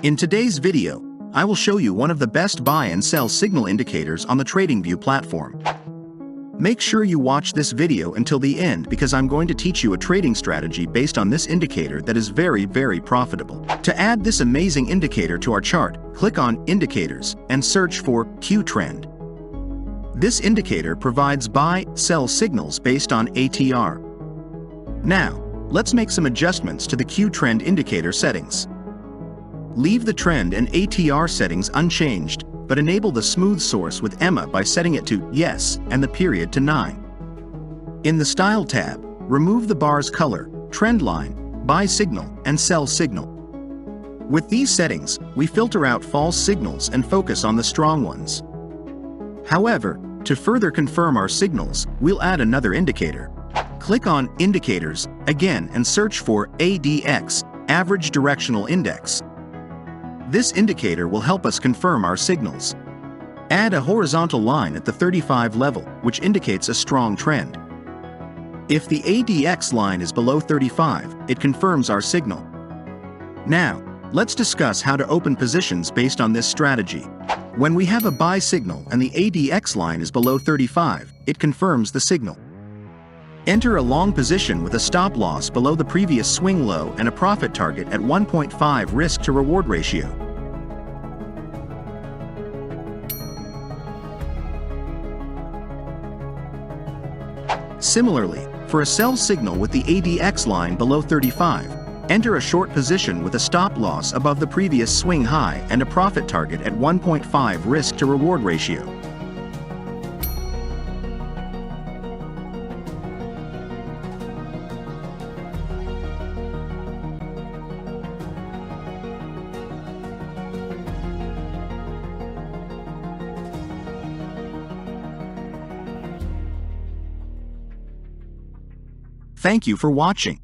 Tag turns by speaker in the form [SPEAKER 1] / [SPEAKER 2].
[SPEAKER 1] In today's video, I will show you one of the best buy and sell signal indicators on the TradingView platform. Make sure you watch this video until the end because I'm going to teach you a trading strategy based on this indicator that is very profitable. To add this amazing indicator to our chart, click on Indicators and search for Q-Trend. This indicator provides buy-sell signals based on ATR. Now, let's make some adjustments to the Q-Trend indicator settings. Leave the trend and ATR settings unchanged, but enable the smooth source with EMA by setting it to Yes and the period to 9. In the Style tab, remove the bar's color, trend line, buy signal, and sell signal. With these settings, we filter out false signals and focus on the strong ones. However, to further confirm our signals, we'll add another indicator. Click on Indicators again and search for ADX, Average Directional Index. This indicator will help us confirm our signals. Add a horizontal line at the 35 level, which indicates a strong trend. If the ADX line is below 35, it confirms our signal. Now, let's discuss how to open positions based on this strategy. When we have a buy signal and the ADX line is below 35, it confirms the signal. Enter a long position with a stop loss below the previous swing low and a profit target at 1.5 risk-to-reward ratio. Similarly, for a sell signal with the ADX line below 35, enter a short position with a stop loss above the previous swing high and a profit target at 1.5 risk-to-reward ratio. Thank you for watching.